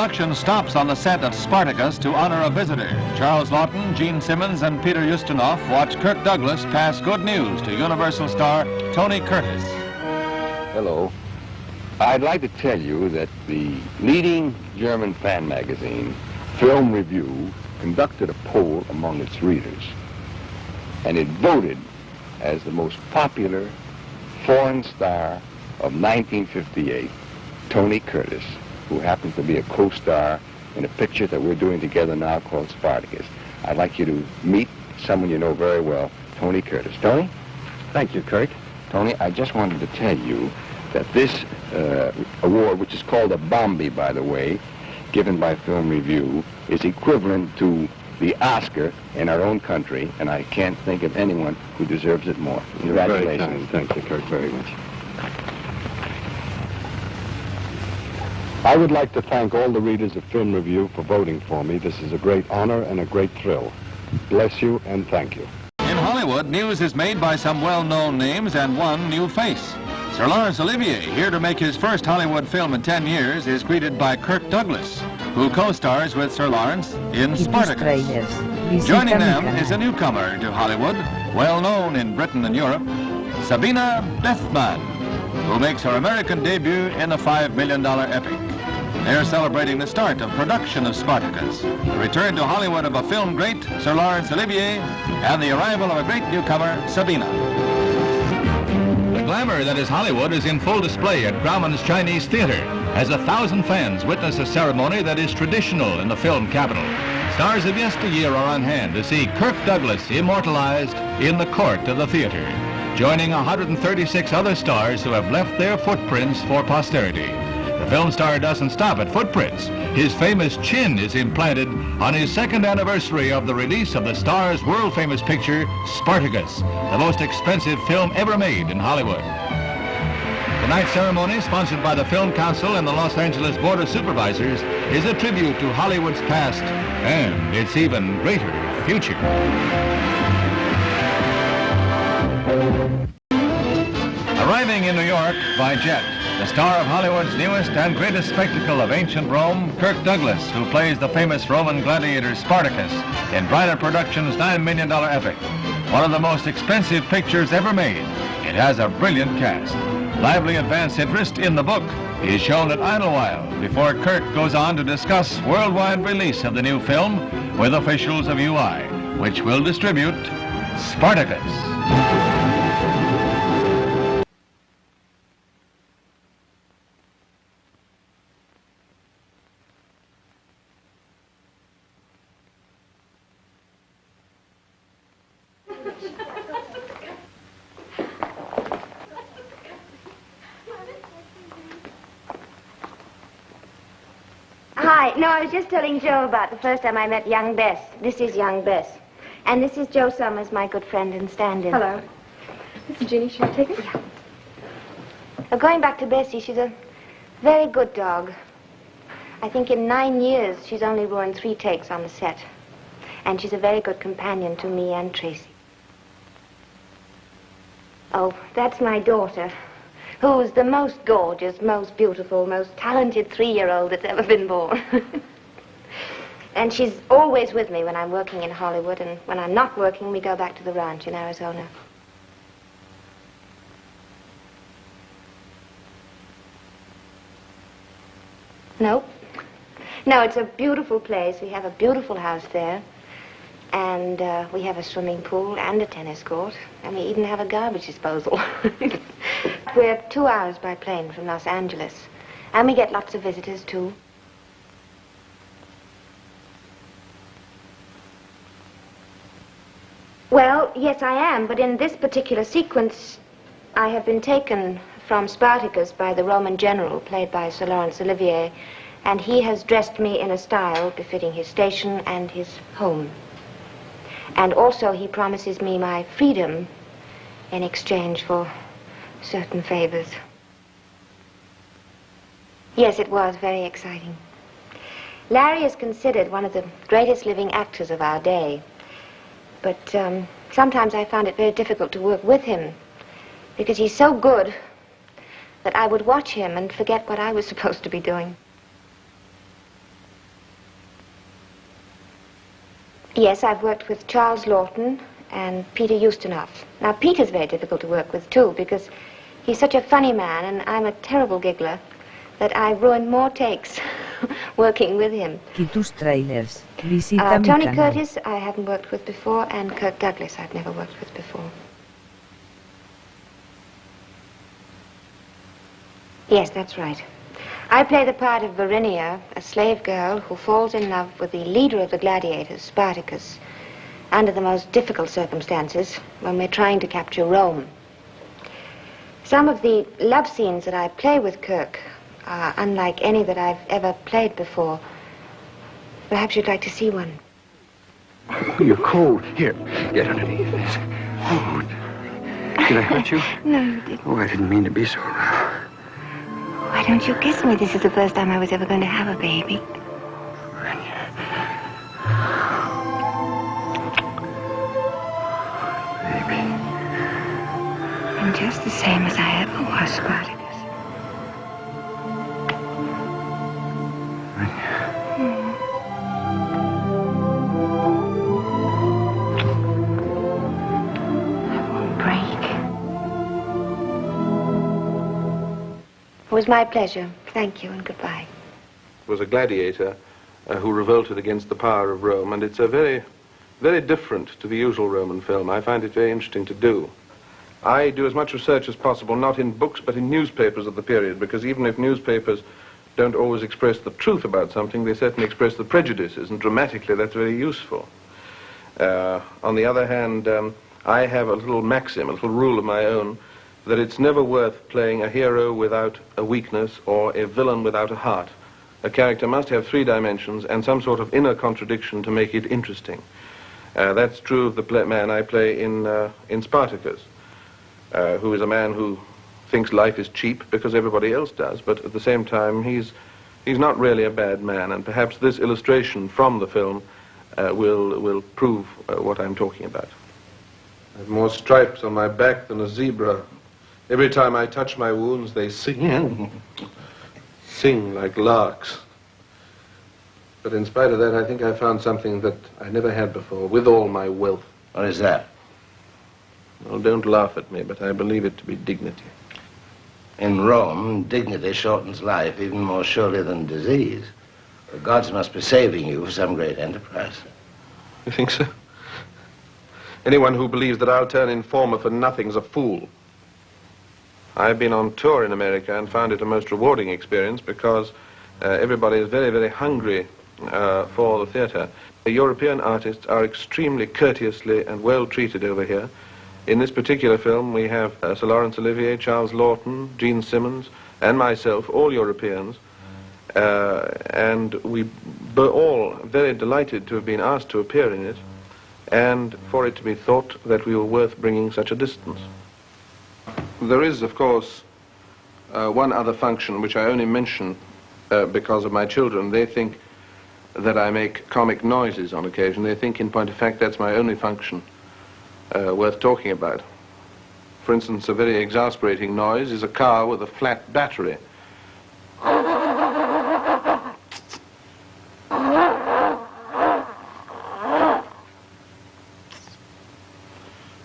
Production stops on the set of Spartacus to honor a visitor. Charles Lawton, Gene Simmons, and Peter Ustinov watch Kirk Douglas pass good news to Universal star Tony Curtis. Hello. I'd like to tell you that the leading German fan magazine, Film Review, conducted a poll among its readers, and it voted as the most popular foreign star of 1958, Tony Curtis, who happens to be a co-star in a picture that we're doing together now called Spartacus. I'd like you to meet someone you know very well, Tony Curtis. Tony? Thank you, Kirk. Tony, I just wanted to tell you that this award, which is called a Bombi, by the way, given by Film Review, is equivalent to the Oscar in our own country, and I can't think of anyone who deserves it more. Congratulations. Thank you, Kirk, very much. I would like to thank all the readers of Film Review for voting for me. This is a great honor and a great thrill. Bless you and thank you. In Hollywood, news is made by some well-known names and one new face. Sir Laurence Olivier, here to make his first Hollywood film in 10 years, is greeted by Kirk Douglas, who co-stars with Sir Laurence in Spartacus. Joining them is a newcomer to Hollywood, well-known in Britain and Europe, Sabina Bethman, who makes her American debut in the $5 million epic. They're celebrating the start of production of Spartacus, the return to Hollywood of a film great, Sir Laurence Olivier, and the arrival of a great newcomer, Sabina. The glamour that is Hollywood is in full display at Grauman's Chinese Theater as 1,000 fans witness a ceremony that is traditional in the film capital. Stars of yesteryear are on hand to see Kirk Douglas immortalized in the court of the theater, joining 136 other stars who have left their footprints for posterity. The film star doesn't stop at footprints. His famous chin is implanted on his second anniversary of the release of the star's world-famous picture, Spartacus, the most expensive film ever made in Hollywood. Tonight's ceremony, sponsored by the Film Council and the Los Angeles Board of Supervisors, is a tribute to Hollywood's past and its even greater future. Arriving in New York by jet, the star of Hollywood's newest and greatest spectacle of ancient Rome, Kirk Douglas, who plays the famous Roman gladiator Spartacus in Bryder Productions' $9 million epic. One of the most expensive pictures ever made. It has a brilliant cast. Lively advance interest in the book is shown at Idlewild before Kirk goes on to discuss worldwide release of the new film with officials of UI, which will distribute Spartacus. Hi. No, I was just telling Joe about the first time I met young Bess. This is young Bess. And this is Joe Summers, my good friend and stand-in. Hello. This is Ginny. Should I take it? Yeah. Now, going back to Bessie, she's a very good dog. I think in 9 years, she's only ruined 3 takes on the set. And she's a very good companion to me and Tracy. Oh, that's my daughter, who's the most gorgeous, most beautiful, most talented 3-year-old that's ever been born. And she's always with me when I'm working in Hollywood, and when I'm not working, we go back to the ranch in Arizona. Nope. No, it's a beautiful place. We have a beautiful house there. And we have a swimming pool and a tennis court. And we even have a garbage disposal. We're 2 hours by plane from Los Angeles. And we get lots of visitors, too. Well, yes, I am. But in this particular sequence, I have been taken from Spartacus by the Roman general, played by Sir Laurence Olivier. And he has dressed me in a style befitting his station and his home. And also he promises me my freedom in exchange for certain favors. Yes, it was very exciting. Larry is considered one of the greatest living actors of our day. But sometimes I found it very difficult to work with him because he's so good that I would watch him and forget what I was supposed to be doing. Yes, I've worked with Charles Lawton and Peter Ustinov. Now, Peter's very difficult to work with, too, because he's such a funny man, and I'm a terrible giggler, that I ruined more takes working with him. Tus trailers. Visita mi Tony canal. Curtis, I haven't worked with before, and Kirk Douglas, I've never worked with before. Yes, that's right. I play the part of Varinia, a slave girl who falls in love with the leader of the gladiators, Spartacus, under the most difficult circumstances when we're trying to capture Rome. Some of the love scenes that I play with Kirk are unlike any that I've ever played before. Perhaps you'd like to see one. Oh, you're cold. Here, get underneath this. Oh, did I hurt you? No, you didn't. Oh, I didn't mean to be so rough. Why don't you kiss me? This is the first time I was ever going to have a baby. Baby. I'm just the same as I ever was, Spartacus. I won't break. It was my pleasure. Thank you and goodbye. Was a gladiator who revolted against the power of Rome, and it's a very, very different to the usual Roman film. I find it very interesting to do. I do as much research as possible, not in books, but in newspapers of the period, because even if newspapers don't always express the truth about something, they certainly express the prejudices, and dramatically that's very useful. On the other hand, I have a little maxim, a little rule of my own, that it's never worth playing a hero without a weakness or a villain without a heart. A character must have three dimensions and some sort of inner contradiction to make it interesting. That's true of the man I play in Spartacus, who is a man who thinks life is cheap because everybody else does, but at the same time he's not really a bad man, and perhaps this illustration from the film will prove what I'm talking about. I have more stripes on my back than a zebra. Every time I touch my wounds, they sing like larks. But in spite of that, I think I found something that I never had before, with all my wealth. What is that? Well, don't laugh at me, but I believe it to be dignity. In Rome, dignity shortens life even more surely than disease. The gods must be saving you for some great enterprise. You think so? Anyone who believes that I'll turn informer for nothing's a fool. I've been on tour in America and found it a most rewarding experience because everybody is very, very hungry for the theater. The European artists are extremely courteously and well treated over here. In this particular film, we have Sir Laurence Olivier, Charles Lawton, Gene Simmons, and myself, all Europeans. And we were all very delighted to have been asked to appear in it, and for it to be thought that we were worth bringing such a distance. There is, of course, one other function which I only mention because of my children. They think that I make comic noises on occasion. They think, in point of fact, that's my only function worth talking about. For instance, a very exasperating noise is a car with a flat battery.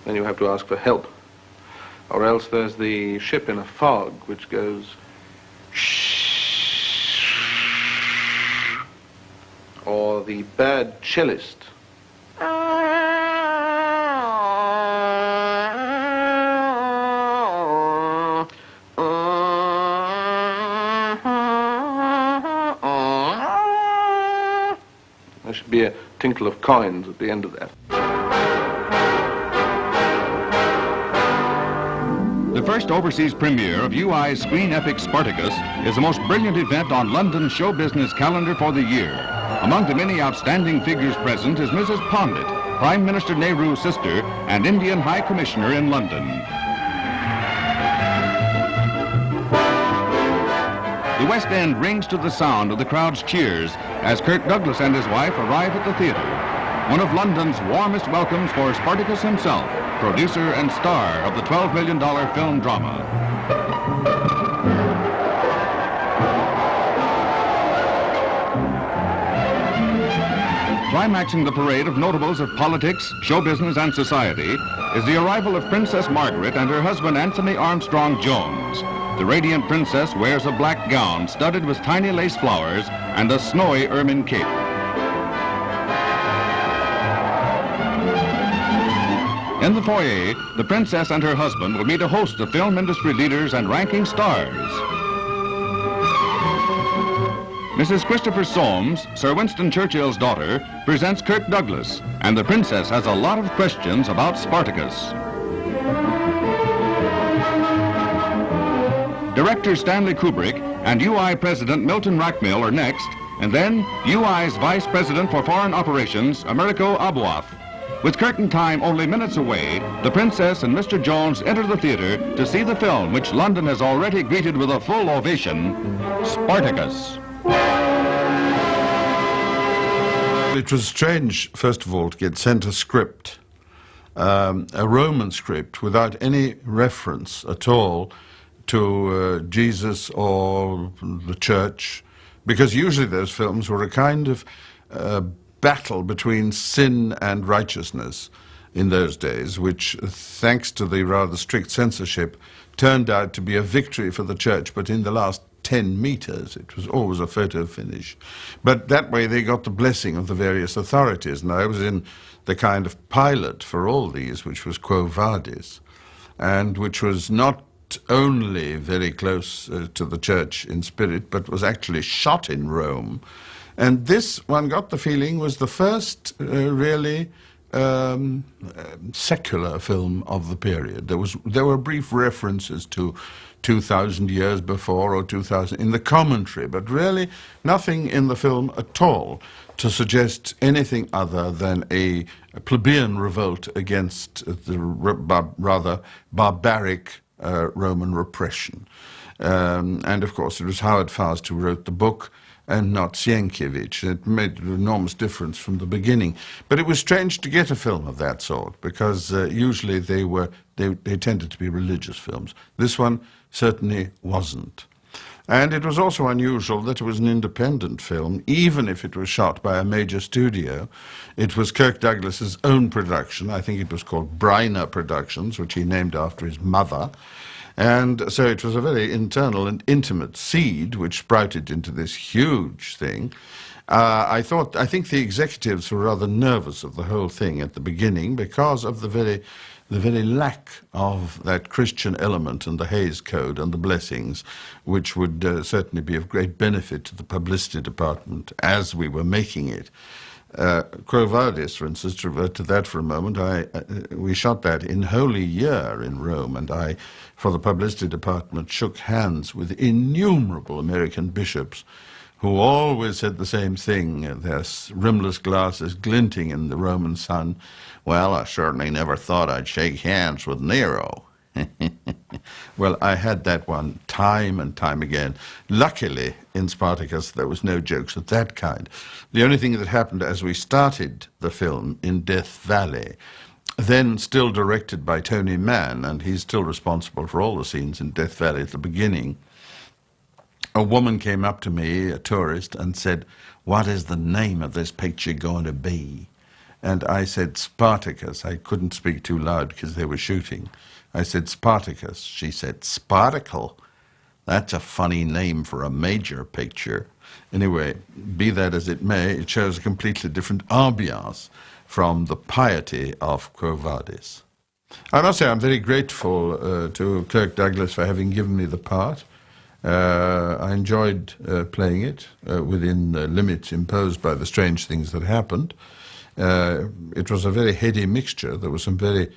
Then you have to ask for help. Or else there's the ship in a fog, which goes shh. Or the bad cellist. There should be a tinkle of coins at the end of that. The first overseas premiere of UI's screen epic Spartacus is the most brilliant event on London's show business calendar for the year. Among the many outstanding figures present is Mrs. Pandit, Prime Minister Nehru's sister and Indian High Commissioner in London. The West End rings to the sound of the crowd's cheers as Kirk Douglas and his wife arrive at the theater. One of London's warmest welcomes for Spartacus himself, producer and star of the $12 million film drama. Climaxing the parade of notables of politics, show business, and society is the arrival of Princess Margaret and her husband Anthony Armstrong Jones. The radiant princess wears a black gown studded with tiny lace flowers and a snowy ermine cape. In the foyer, the princess and her husband will meet a host of film industry leaders and ranking stars. Mrs. Christopher Soames, Sir Winston Churchill's daughter, presents Kirk Douglas, and the princess has a lot of questions about Spartacus. Director Stanley Kubrick and UI President Milton Rackmill are next, and then UI's Vice President for Foreign Operations, Americo Abuaf. With curtain time only minutes away, the princess and Mr. Jones enter the theater to see the film which London has already greeted with a full ovation, Spartacus. It was strange, first of all, to get sent a script, a Roman script, without any reference at all to Jesus or the church, because usually those films were a kind of battle between sin and righteousness in those days, which, thanks to the rather strict censorship, turned out to be a victory for the church, but in the last 10 meters. It was always a photo finish. But that way they got the blessing of the various authorities, and I was in the kind of pilot for all these, which was Quo Vadis, and which was not only very close to the church in spirit, but was actually shot in Rome. And this, one got the feeling, was the first really secular film of the period. There were brief references to 2,000 years before or 2,000 in the commentary, but really nothing in the film at all to suggest anything other than a plebeian revolt against the rather barbaric Roman repression. And of course it was Howard Fast who wrote the book, and not Sienkiewicz. It made an enormous difference from the beginning. But it was strange to get a film of that sort, because usually they tended to be religious films. This one certainly wasn't. And it was also unusual that it was an independent film, even if it was shot by a major studio. It was Kirk Douglas's own production. I think it was called Briner Productions, which he named after his mother. And so it was a very internal and intimate seed which sprouted into this huge thing. I think the executives were rather nervous of the whole thing at the beginning because of the very lack of that Christian element and the Hays Code and the blessings, which would certainly be of great benefit to the publicity department as we were making it. Quo Vadis, for instance, to revert to that for a moment, we shot that in Holy Year in Rome, and I, for the publicity department, shook hands with innumerable American bishops who always said the same thing, their rimless glasses glinting in the Roman sun. Well, I certainly never thought I'd shake hands with Nero. Well, I had that one time and time again. Luckily, in Spartacus, there was no jokes of that kind. The only thing that happened as we started the film in Death Valley, then still directed by Tony Mann, and he's still responsible for all the scenes in Death Valley at the beginning, a woman came up to me, a tourist, and said, "What is the name of this picture going to be?" And I said, "Spartacus." I couldn't speak too loud because they were shooting. I said, "Spartacus." She said, "Spartacle? That's a funny name for a major picture." Anyway, be that as it may, it shows a completely different ambiance from the piety of Quo Vadis. I must say I'm very grateful to Kirk Douglas for having given me the part. I enjoyed playing it within the limits imposed by the strange things that happened. It was a very heady mixture. There were some very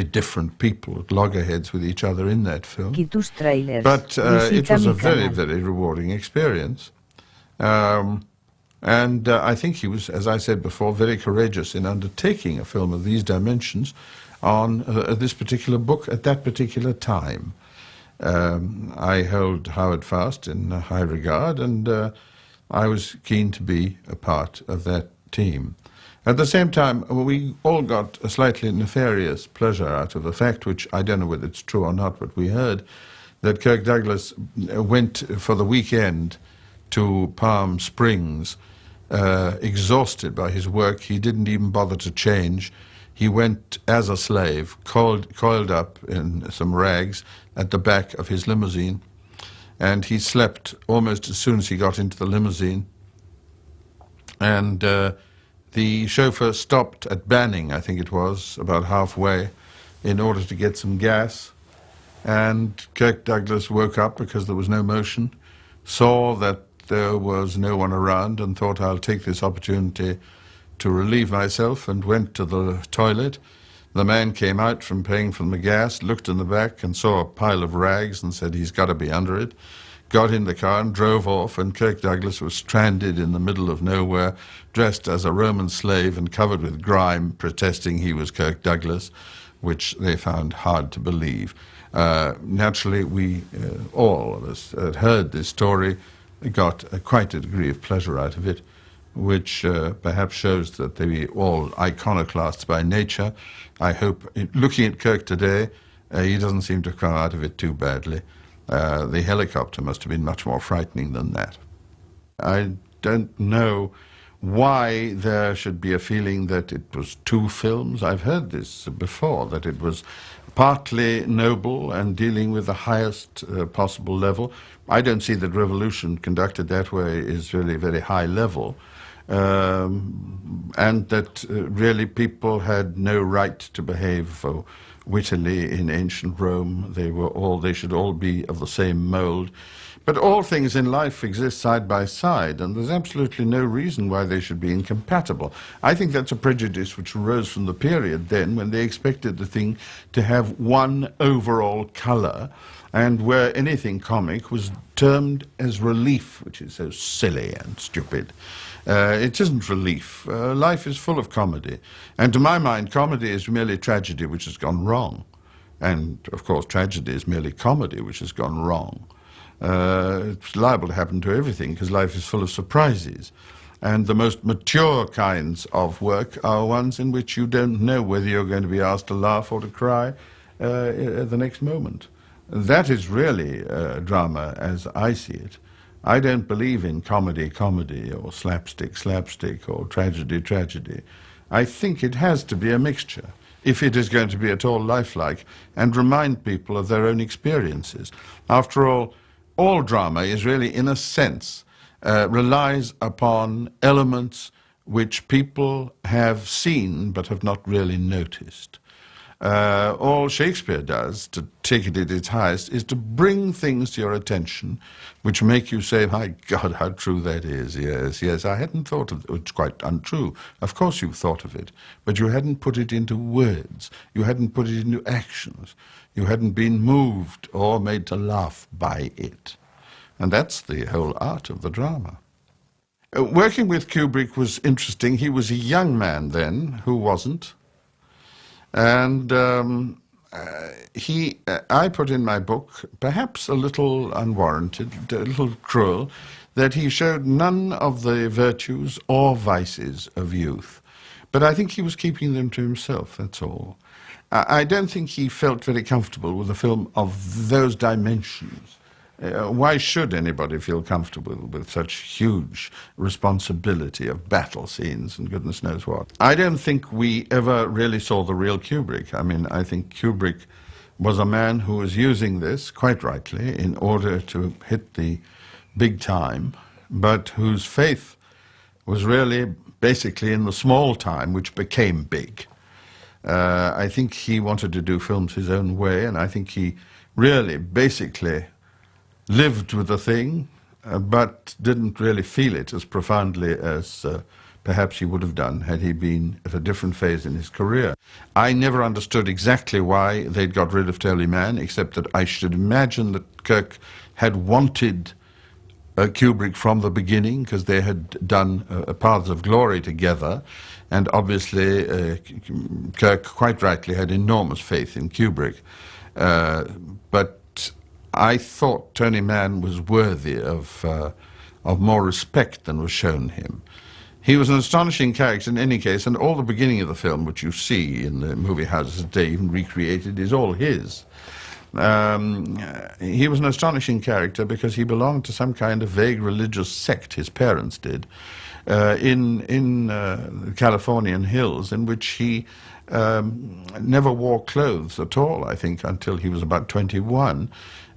different people at loggerheads with each other in that film. But it was a very, very rewarding experience. And I think he was, as I said before, very courageous in undertaking a film of these dimensions on this particular book at that particular time. I held Howard Fast in high regard, and I was keen to be a part of that team. At the same time, we all got a slightly nefarious pleasure out of the fact, which I don't know whether it's true or not, but we heard that Kirk Douglas went for the weekend to Palm Springs exhausted by his work, he didn't even bother to change. He went as a slave, coiled up in some rags at the back of his limousine, and he slept almost as soon as he got into the limousine. And the chauffeur stopped at Banning, I think it was, about halfway, in order to get some gas. And Kirk Douglas woke up because there was no motion, saw that there was no one around, and thought, I'll take this opportunity to relieve myself, and went to the toilet. The man came out from paying for the gas, looked in the back and saw a pile of rags and said he's got to be under it. Got in the car and drove off, and Kirk Douglas was stranded in the middle of nowhere, dressed as a Roman slave and covered with grime, protesting he was Kirk Douglas, which they found hard to believe. Naturally, we, all of us, had heard this story, got quite a degree of pleasure out of it, which perhaps shows that they were all iconoclasts by nature. I hope, looking at Kirk today, he doesn't seem to have come out of it too badly. The helicopter must have been much more frightening than that. I don't know why there should be a feeling that it was two films. I've heard this before, that it was partly noble and dealing with the highest possible level. I don't see that Revolution, conducted that way, is really very high level. And that really people had no right to behave wittily in ancient Rome. They should all be of the same mold. But all things in life exist side by side, and there's absolutely no reason why they should be incompatible. I think that's a prejudice which arose from the period then, when they expected the thing to have one overall colour, and where anything comic was termed as relief, which is so silly and stupid. It isn't relief. Life is full of comedy. And to my mind, comedy is merely tragedy which has gone wrong. And, of course, tragedy is merely comedy which has gone wrong. It's liable to happen to everything, because life is full of surprises. And the most mature kinds of work are ones in which you don't know whether you're going to be asked to laugh or to cry at the next moment. That is really drama as I see it. I don't believe in comedy, or slapstick, or tragedy. I think it has to be a mixture, if it is going to be at all lifelike, and remind people of their own experiences. After all drama is really, in a sense, relies upon elements which people have seen but have not really noticed. All Shakespeare does, to take it at its highest, is to bring things to your attention which make you say, my God, how true that is. Yes, I hadn't thought of it. It's quite untrue. Of course you've thought of it, but you hadn't put it into words. You hadn't put it into actions. You hadn't been moved or made to laugh by it. And that's the whole art of the drama. Working with Kubrick was interesting. He was a young man then, who wasn't. And I put in my book, perhaps a little unwarranted, a little cruel, that he showed none of the virtues or vices of youth. But I think he was keeping them to himself, that's all. I don't think he felt very comfortable with a film of those dimensions. Why should anybody feel comfortable with such huge responsibility of battle scenes and goodness knows what? I don't think we ever really saw the real Kubrick. I mean, I think Kubrick was a man who was using this, quite rightly, in order to hit the big time, but whose faith was really basically in the small time, which became big. I think he wanted to do films his own way, and I think he really basically lived with the thing, but didn't really feel it as profoundly as perhaps he would have done had he been at a different phase in his career. I never understood exactly why they'd got rid of Tony Mann, except that I should imagine that Kirk had wanted Kubrick from the beginning, because they had done Paths of Glory together, and obviously Kirk quite rightly had enormous faith in Kubrick. But I thought Tony Mann was worthy of more respect than was shown him. He was an astonishing character in any case, and all the beginning of the film, which you see in the movie houses today, even recreated, is all his. He was an astonishing character because he belonged to some kind of vague religious sect, his parents did, in the Californian hills, in which he never wore clothes at all, I think, until he was about 21.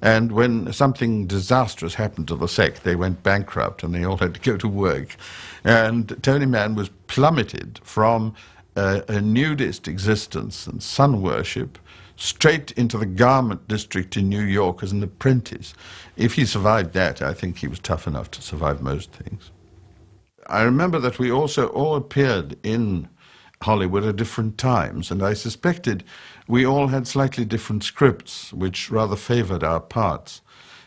And when something disastrous happened to the sect, they went bankrupt and they all had to go to work. And Tony Mann was plummeted from a nudist existence and sun worship straight into the garment district in New York as an apprentice. If he survived that, I think he was tough enough to survive most things. I remember that we also all appeared in Hollywood at different times, and I suspected we all had slightly different scripts, which rather favored our parts.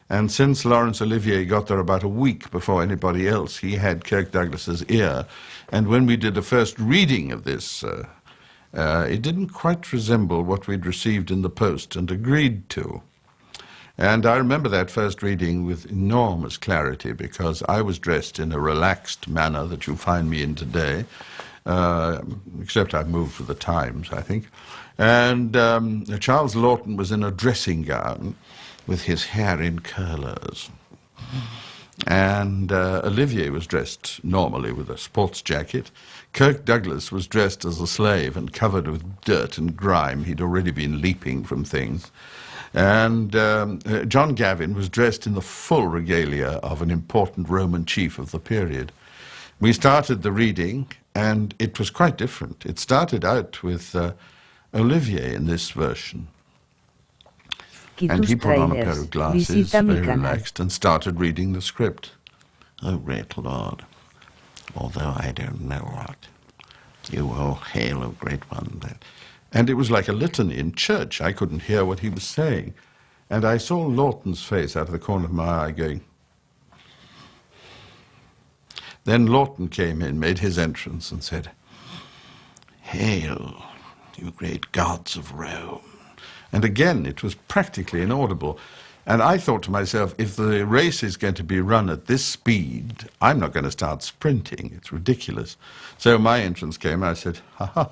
And since Laurence Olivier got there about a week before anybody else, he had Kirk Douglas's ear. And when we did the first reading of this, it didn't quite resemble what we'd received in the post and agreed to. And I remember that first reading with enormous clarity, because I was dressed in a relaxed manner that you find me in today, except I've moved with the times, I think. And Charles Laughton was in a dressing gown with his hair in curlers. And Olivier was dressed normally with a sports jacket. Kirk Douglas was dressed as a slave and covered with dirt and grime. He'd already been leaping from things. And John Gavin was dressed in the full regalia of an important Roman chief of the period. We started the reading, and it was quite different. It started out with Olivier in this version. And he put on a pair of glasses, very relaxed, and started reading the script. Oh, great Lord, although I don't know what, you, oh, hail, O great one. And it was like a litany in church. I couldn't hear what he was saying. And I saw Laughton's face out of the corner of my eye going. Then Laughton came in, made his entrance, and said, "Hail, you great gods of Rome." And again, it was practically inaudible. And I thought to myself, if the race is going to be run at this speed, I'm not going to start sprinting. It's ridiculous. So my entrance came, I said, "Ha,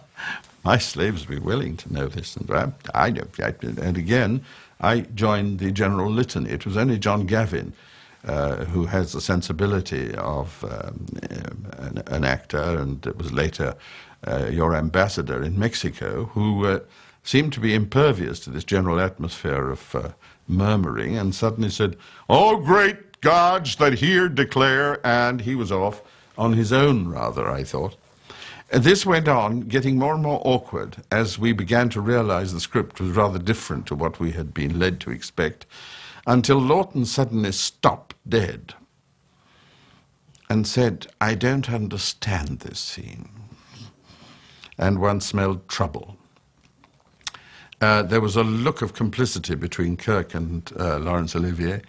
my slaves will be willing to know this." And I know. And again, I joined the general litany. It was only John Gavin, who has the sensibility of an actor, and it was later your ambassador in Mexico, who seemed to be impervious to this general atmosphere of murmuring, and suddenly said, "All great gods that here declare," and he was off on his own, rather, I thought. This went on, getting more and more awkward as we began to realize the script was rather different to what we had been led to expect, until Laughton suddenly stopped dead and said, "I don't understand this scene." And one smelled trouble. There was a look of complicity between Kirk and Laurence Olivier,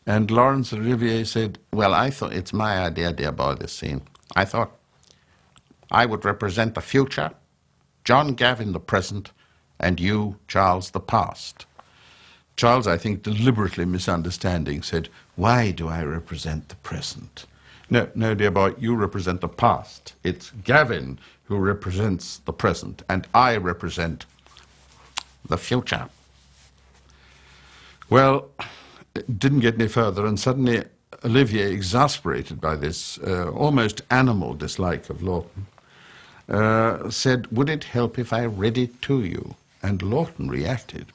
and Laurence Olivier said, "Well, I thought, it's my idea, dear boy, this scene. I thought I would represent the future, John Gavin the present, and you, Charles, the past." Charles, I think, deliberately misunderstanding, said, "Why do I represent the present?" No, dear boy, you represent the past. It's Gavin who represents the present, and I represent the future. Well, it didn't get any further, and suddenly Olivier, exasperated by this almost animal dislike of Laughton, said, "Would it help if I read it to you?" And Laughton reacted.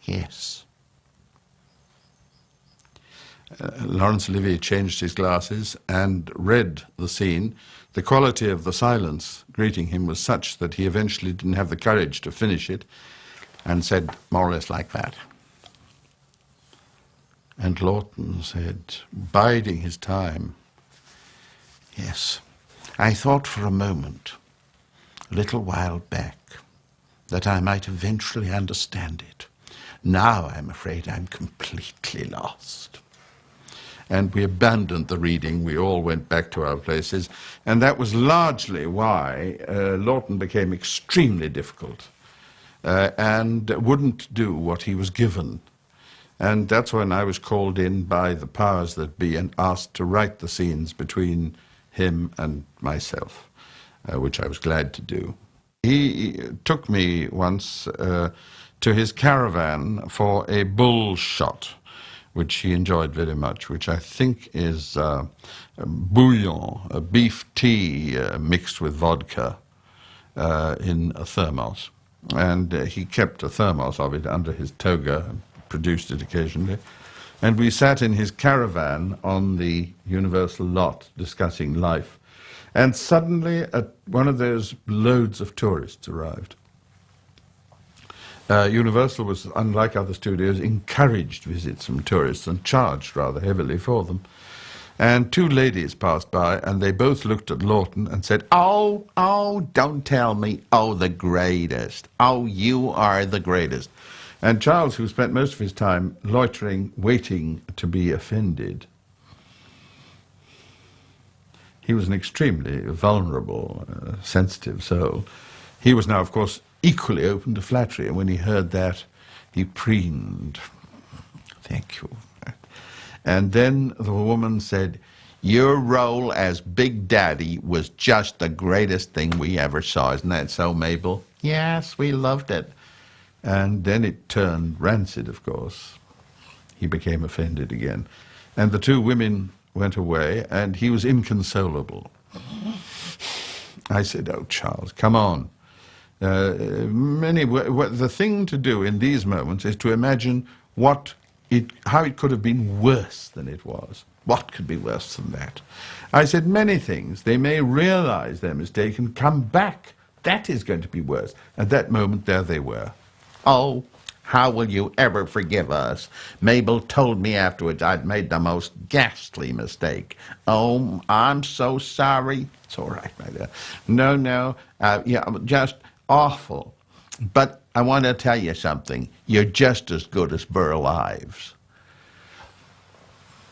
Yes. Laurence Olivier changed his glasses and read the scene. The quality of the silence greeting him was such that he eventually didn't have the courage to finish it, and said more or less like that. And Laughton said, biding his time, "Yes, I thought for a moment, a little while back, that I might eventually understand it. Now I'm afraid I'm completely lost." And we abandoned the reading. We all went back to our places. And that was largely why Laughton became extremely difficult and wouldn't do what he was given. And that's when I was called in by the powers that be and asked to write the scenes between him and myself, which I was glad to do. He took me once to his caravan for a bull shot, which he enjoyed very much, which I think is bouillon, a beef tea mixed with vodka in a thermos. And he kept a thermos of it under his toga, and produced it occasionally. And we sat in his caravan on the Universal lot discussing life. And suddenly one of those loads of tourists arrived. Universal was, unlike other studios, encouraged visits from tourists and charged rather heavily for them. And two ladies passed by, and they both looked at Lawton and said, "Oh, don't tell me, oh, the greatest. Oh, you are the greatest." And Charles, who spent most of his time loitering, waiting to be offended, he was an extremely vulnerable, sensitive soul. He was now, of course, equally open to flattery, and when he heard that, he preened. "Thank you." And then the woman said, "Your role as Big Daddy was just the greatest thing we ever saw. Isn't that so, Mabel?" "Yes, we loved it." And then it turned rancid, of course. He became offended again. And the two women went away, and he was inconsolable. I said, "Oh, Charles, come on." The thing to do in these moments is to imagine how it could have been worse than it was. What could be worse than that? I said, many things. They may realize their mistake and come back. That is going to be worse. At that moment, there they were. "Oh, how will you ever forgive us? Mabel told me afterwards I'd made the most ghastly mistake. Oh, I'm so sorry." "It's all right, my dear." No, just awful. But I want to tell you something. You're just as good as Burl Ives.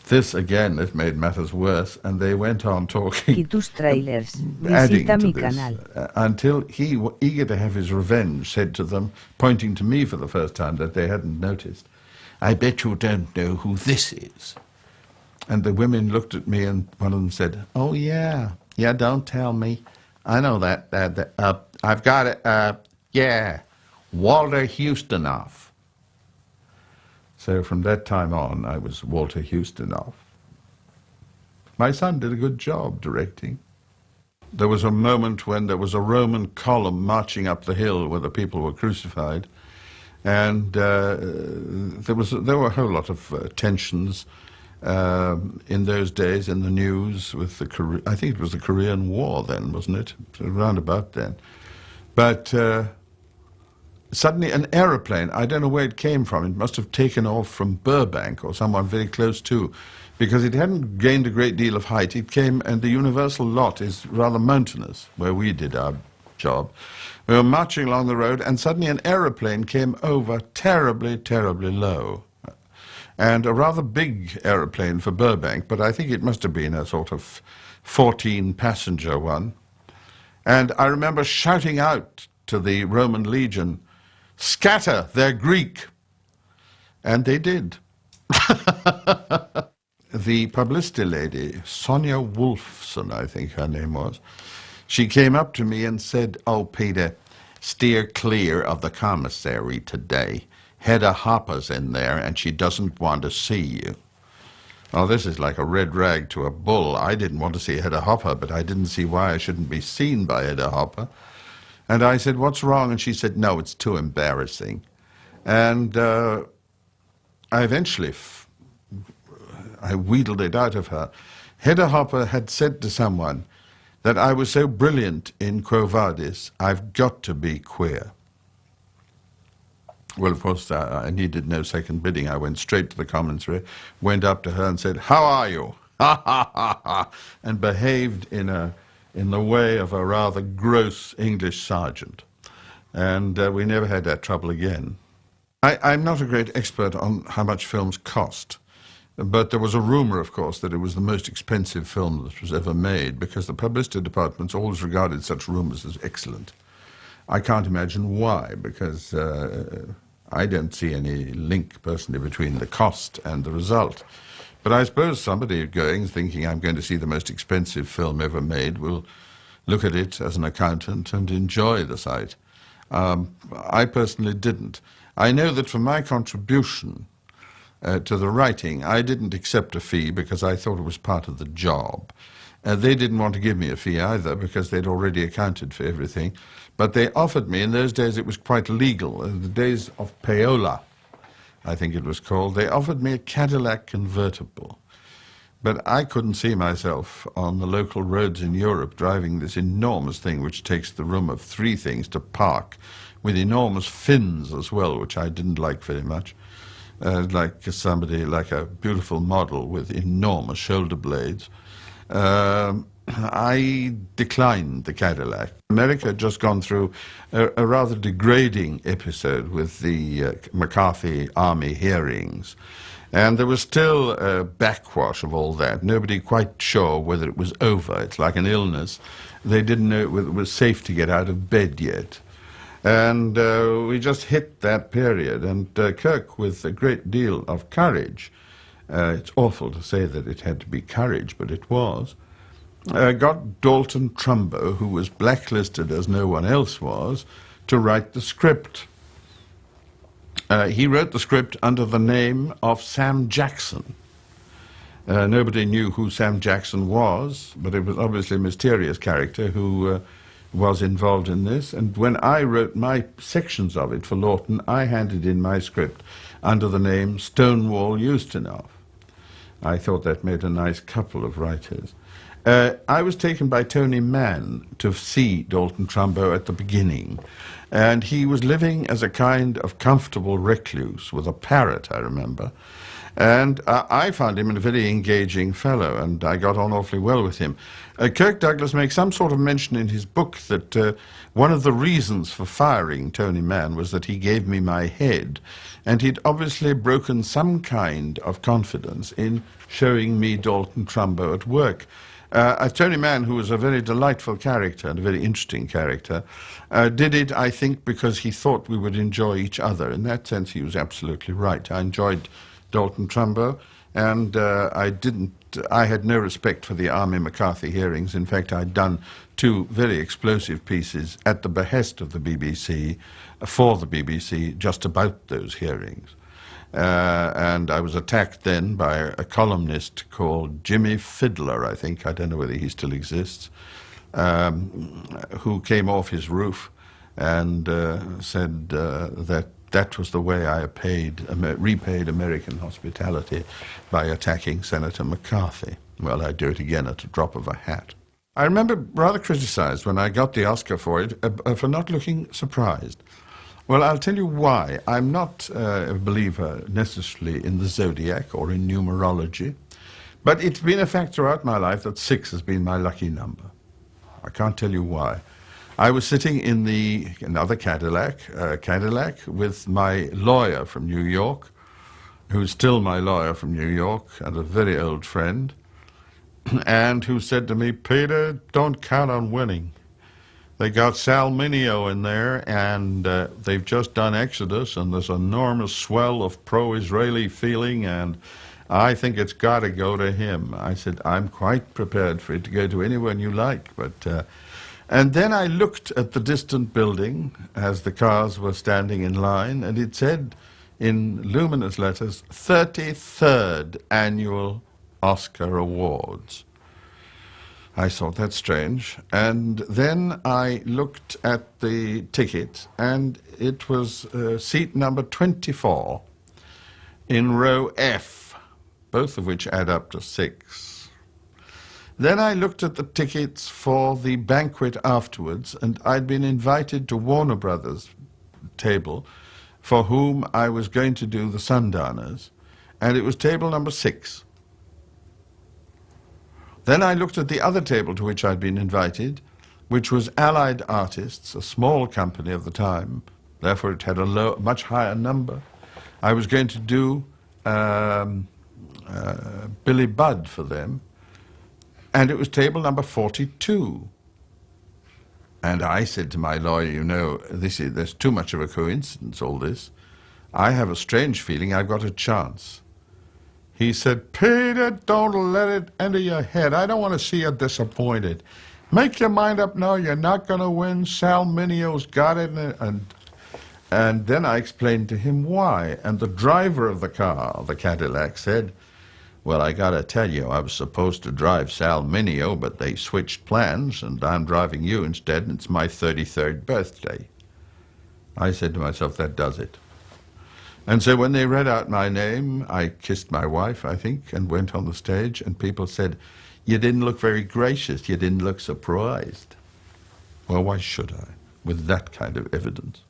This made matters worse, and they went on talking, y tus trailers. adding Visita to mi this, canal. Until he, eager to have his revenge, said to them, pointing to me for the first time that they hadn't noticed, "I bet you don't know who this is." And the women looked at me, and one of them said, "Oh, yeah, don't tell me. I know that, I've got it, Walter Houstonoff." So from that time on, I was Walter Houstonoff. My son did a good job directing. There was a moment when there was a Roman column marching up the hill where the people were crucified, and there were a whole lot of tensions in those days in the news with I think it was the Korean War then, wasn't it? Around about then. But suddenly an aeroplane, I don't know where it came from, it must have taken off from Burbank or someone very close to, because it hadn't gained a great deal of height. It came, and the Universal lot is rather mountainous, where we did our job. We were marching along the road, and suddenly an aeroplane came over terribly, terribly low. And a rather big aeroplane for Burbank, but I think it must have been a sort of 14-passenger one. And I remember shouting out to the Roman legion, "Scatter, they're Greek." And they did. The publicity lady, Sonia Wolfson, I think her name was, she came up to me and said, "Oh, Peter, steer clear of the commissary today. Hedda Hopper's in there, and she doesn't want to see you." Oh, this is like a red rag to a bull. I didn't want to see Hedda Hopper, but I didn't see why I shouldn't be seen by Hedda Hopper. And I said, "What's wrong?" And she said, "No, it's too embarrassing." And I eventually, I wheedled it out of her. Hedda Hopper had said to someone that I was so brilliant in Quo Vadis, I've got to be queer. Well, of course, I needed no second bidding. I went straight to the commissary, went up to her and said, "How are you?" Ha, ha, ha, ha, and behaved in the way of a rather gross English sergeant. And we never had that trouble again. I'm not a great expert on how much films cost, but there was a rumor, of course, that it was the most expensive film that was ever made, because the publicity departments always regarded such rumors as excellent. I can't imagine why, because I don't see any link personally between the cost and the result. But I suppose somebody going, thinking I'm going to see the most expensive film ever made, will look at it as an accountant and enjoy the sight. I personally didn't. I know that for my contribution, to the writing. I didn't accept a fee because I thought it was part of the job. They didn't want to give me a fee either because they'd already accounted for everything. But they offered me, in those days it was quite legal, in the days of payola, I think it was called, they offered me a Cadillac convertible. But I couldn't see myself on the local roads in Europe driving this enormous thing which takes the room of 3 things to park, with enormous fins as well, which I didn't like very much. Like somebody, like a beautiful model with enormous shoulder blades. I declined the Cadillac. America had just gone through a rather degrading episode with the McCarthy Army hearings. And there was still a backwash of all that. Nobody quite sure whether it was over. It's like an illness. They didn't know whether it was safe to get out of bed yet. And we just hit that period. And Kirk, with a great deal of courage, it's awful to say that it had to be courage, but it was, got Dalton Trumbo, who was blacklisted as no one else was, to write the script. He wrote the script under the name of Sam Jackson. Nobody knew who Sam Jackson was, but it was obviously a mysterious character who was involved in this. And when I wrote my sections of it for Lawton, I handed in my script under the name Stonewall Ustinov. I thought that made a nice couple of writers. I was taken by Tony Mann to see Dalton Trumbo at the beginning, and he was living as a kind of comfortable recluse with a parrot, I remember. And I found him a very engaging fellow, and I got on awfully well with him. Kirk Douglas makes some sort of mention in his book that one of the reasons for firing Tony Mann was that he gave me my head, and he'd obviously broken some kind of confidence in showing me Dalton Trumbo at work. Tony Mann, who was a very delightful character and a very interesting character, did it, I think, because he thought we would enjoy each other. In that sense, he was absolutely right. I enjoyed Dalton Trumbo, and I had no respect for the Army McCarthy hearings. In fact, I'd done 2 very explosive pieces at the behest of the BBC, for the BBC, just about those hearings. And I was attacked then by a columnist called Jimmy Fiddler, I think, I don't know whether he still exists, who came off his roof and said that was the way I repaid American hospitality, by attacking Senator McCarthy. Well, I'd do it again at a drop of a hat. I remember rather criticized when I got the Oscar for it for not looking surprised. Well, I'll tell you why. I'm not a believer necessarily in the zodiac or in numerology, but it's been a fact throughout my life that 6 has been my lucky number. I can't tell you why. I was sitting in another Cadillac with my lawyer from New York, who's still my lawyer from New York and a very old friend, and who said to me, "Peter, don't count on winning. They got Sal Mineo in there, and they've just done Exodus, and there's an enormous swell of pro-Israeli feeling, and I think it's got to go to him." I said, "I'm quite prepared for it to go to anyone you like." But and then I looked at the distant building as the cars were standing in line, and it said in luminous letters, 33rd Annual Oscar Awards. I thought that's strange, and then I looked at the ticket, and it was seat number 24 in row F, both of which add up to 6. Then I looked at the tickets for the banquet afterwards, and I'd been invited to Warner Brothers table, for whom I was going to do the Sundowners, and it was table number 6. Then I looked at the other table to which I'd been invited, which was Allied Artists, a small company of the time, therefore it had a much higher number. I was going to do Billy Budd for them, and it was table number 42. And I said to my lawyer, "You know, there's too much of a coincidence, all this. I have a strange feeling I've got a chance." He said, "Peter, don't let it enter your head. I don't want to see you disappointed. Make your mind up now. You're not going to win. Sal Mineo's got it." And And then I explained to him why. And the driver of the car, the Cadillac, said, well, I gotta tell you, I was supposed to drive Sal Mineo, but they switched plans, and I'm driving you instead, and it's my 33rd birthday. I said to myself, that does it. And so when they read out my name, I kissed my wife, I think, and went on the stage, and people said, you didn't look very gracious, you didn't look surprised. Well, why should I, with that kind of evidence?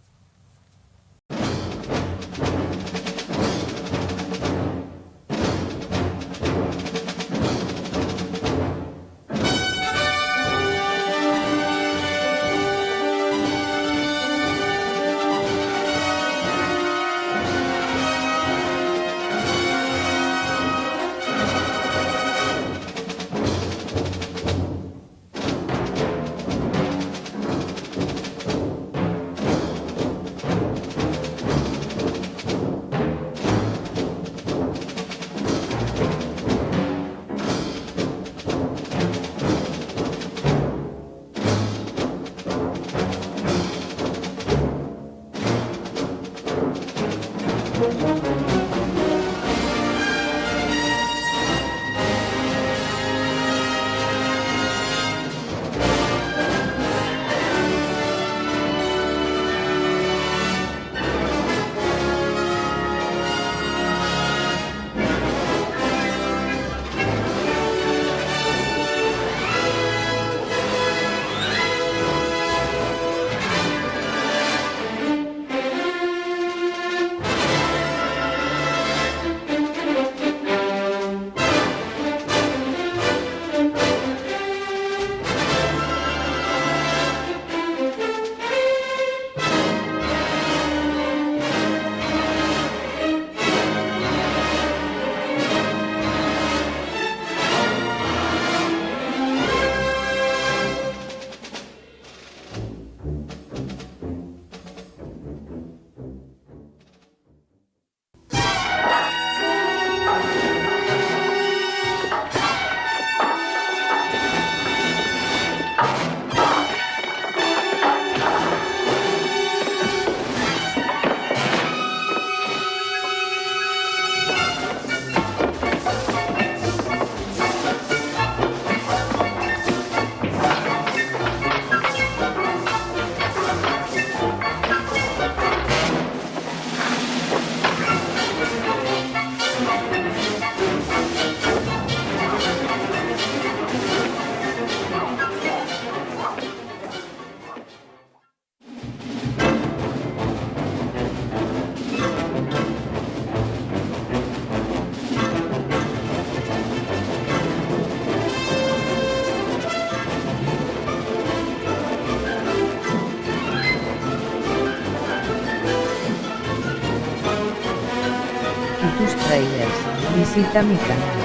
Trailers, visita mi canal.